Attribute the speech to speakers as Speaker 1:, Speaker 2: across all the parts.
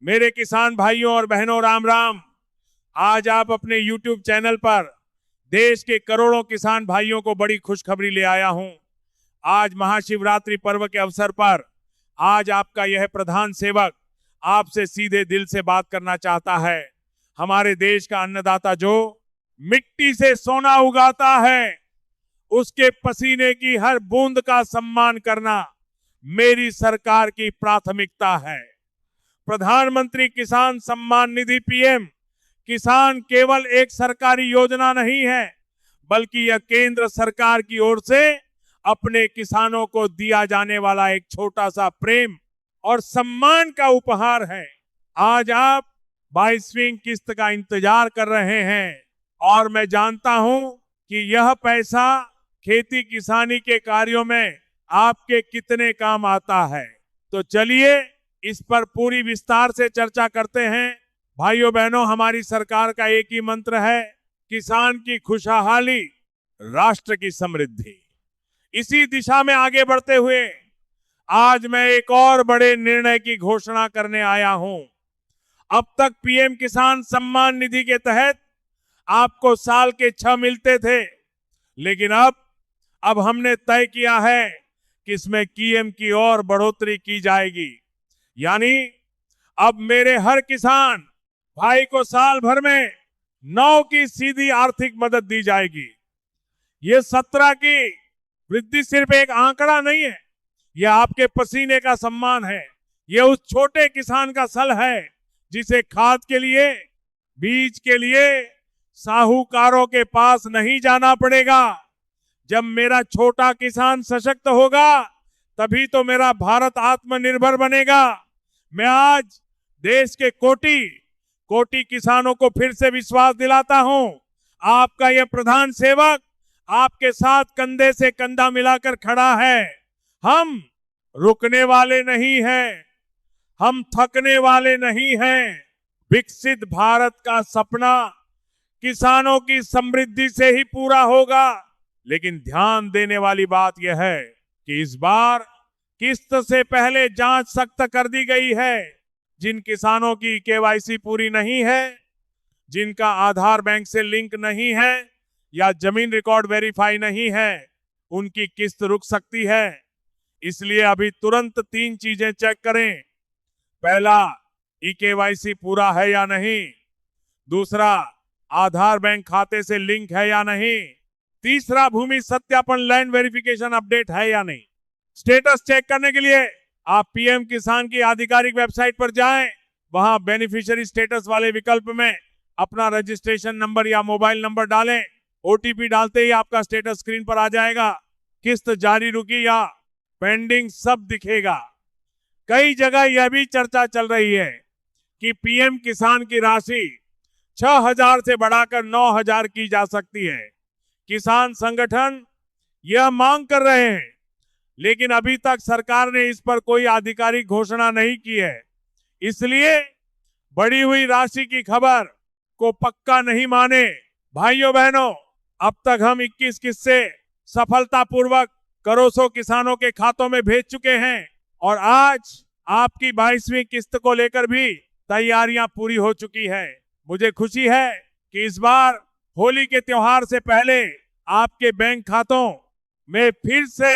Speaker 1: मेरे किसान भाइयों और बहनों, राम राम। आज आप अपने YouTube चैनल पर देश के करोड़ों किसान भाइयों को बड़ी खुशखबरी ले आया हूं। आज महाशिवरात्रि पर्व के अवसर पर आज आपका यह प्रधान सेवक आपसे सीधे दिल से बात करना चाहता है। हमारे देश का अन्नदाता जो मिट्टी से सोना उगाता है, उसके पसीने की हर बूंद का सम्मान करना मेरी सरकार की प्राथमिकता है। प्रधानमंत्री किसान सम्मान निधि पीएम किसान केवल एक सरकारी योजना नहीं है, बल्कि यह केंद्र सरकार की ओर से अपने किसानों को दिया जाने वाला एक छोटा सा प्रेम और सम्मान का उपहार है। आज आप 22वीं किस्त का इंतजार कर रहे हैं और मैं जानता हूं कि यह पैसा खेती किसानी के कार्यों में आपके कितने काम आता है। तो चलिए इस पर पूरी विस्तार से चर्चा करते हैं। भाइयों बहनों, हमारी सरकार का एक ही मंत्र है, किसान की खुशहाली, राष्ट्र की समृद्धि। इसी दिशा में आगे बढ़ते हुए आज मैं एक और बड़े निर्णय की घोषणा करने आया हूं। अब तक पीएम किसान सम्मान निधि के तहत आपको साल के 6 मिलते थे, लेकिन अब हमने तय किया है कि इसमें कीएम की और बढ़ोतरी की जाएगी। यानी अब मेरे हर किसान भाई को साल भर में 9 की सीधी आर्थिक मदद दी जाएगी। ये 17 की वृद्धि सिर्फ एक आंकड़ा नहीं है, ये आपके पसीने का सम्मान है। ये उस छोटे किसान का सल है जिसे खाद के लिए, बीज के लिए साहूकारों के पास नहीं जाना पड़ेगा। जब मेरा छोटा किसान सशक्त होगा, तभी तो मेरा भारत आत्मनिर्भर बनेगा। मैं आज देश के कोटि किसानों को फिर से विश्वास दिलाता हूं, आपका यह प्रधान सेवक आपके साथ कंधे से कंधा मिलाकर खड़ा है। हम रुकने वाले नहीं हैं, हम थकने वाले नहीं हैं। विकसित भारत का सपना किसानों की समृद्धि से ही पूरा होगा। लेकिन ध्यान देने वाली बात यह है कि इस बार किस्त से पहले जांच सख्त कर दी गई है। जिन किसानों की केवाईसी पूरी नहीं है, जिनका आधार बैंक से लिंक नहीं है या जमीन रिकॉर्ड वेरीफाई नहीं है, उनकी किस्त रुक सकती है। इसलिए अभी तुरंत 3 चीजें चेक करें। पहला, केवाईसी पूरा है या नहीं। दूसरा, आधार बैंक खाते से लिंक है या नहीं। तीसरा, भूमि सत्यापन लैंड वेरिफिकेशन अपडेट है या नहीं। स्टेटस चेक करने के लिए आप पीएम किसान की आधिकारिक वेबसाइट पर जाएं। वहां बेनिफिशियरी स्टेटस वाले विकल्प में अपना रजिस्ट्रेशन नंबर या मोबाइल नंबर डालें। ओटीपी डालते ही आपका स्टेटस स्क्रीन पर आ जाएगा। किस्त जारी रुकी या पेंडिंग सब दिखेगा। कई जगह यह भी चर्चा चल रही है कि पीएम किसान की राशि 6,000 से बढ़ाकर 9,000 की जा सकती है। किसान संगठन यह मांग कर रहे हैं, लेकिन अभी तक सरकार ने इस पर कोई आधिकारिक घोषणा नहीं की है। इसलिए बढ़ी हुई राशि की खबर को पक्का नहीं माने। भाइयों बहनों, अब तक हम 21 किस्से सफलतापूर्वक करोड़ों किसानों के खातों में भेज चुके हैं और आज आपकी 22वीं किस्त को लेकर भी तैयारियां पूरी हो चुकी है। मुझे खुशी है कि इस बार होली के त्योहार से पहले आपके बैंक खातों में फिर से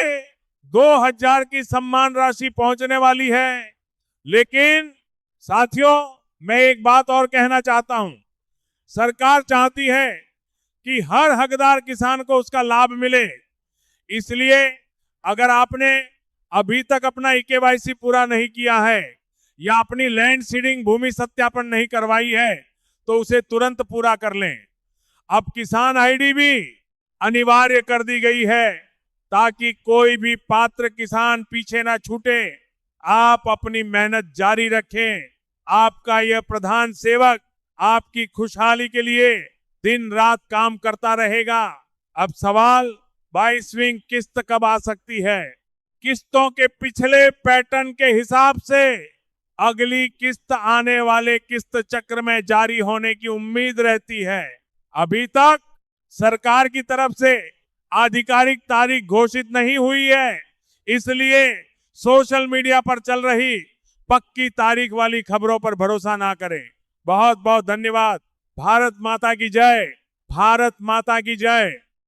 Speaker 1: 2,000 की सम्मान राशि पहुंचने वाली है। लेकिन साथियों, मैं एक बात और कहना चाहता हूं। सरकार चाहती है कि हर हकदार किसान को उसका लाभ मिले। इसलिए अगर आपने अभी तक अपना केवाईसी पूरा नहीं किया है या अपनी लैंड सीडिंग भूमि सत्यापन नहीं करवाई है, तो उसे तुरंत पूरा कर लें। अब किसान आईडी भी अनिवार्य कर दी गई है ताकि कोई भी पात्र किसान पीछे ना छूटे। आप अपनी मेहनत जारी रखें। आपका यह प्रधान सेवक आपकी खुशहाली के लिए दिन रात काम करता रहेगा। अब सवाल 22वीं किस्त कब आ सकती है। किस्तों के पिछले पैटर्न के हिसाब से अगली किस्त आने वाले किस्त चक्र में जारी होने की उम्मीद रहती है। अभी तक सरकार की तरफ से आधिकारिक तारीख घोषित नहीं हुई है, इसलिए सोशल मीडिया पर चल रही पक्की तारीख वाली खबरों पर भरोसा ना करें। बहुत बहुत धन्यवाद। भारत माता की जय। भारत माता की जय।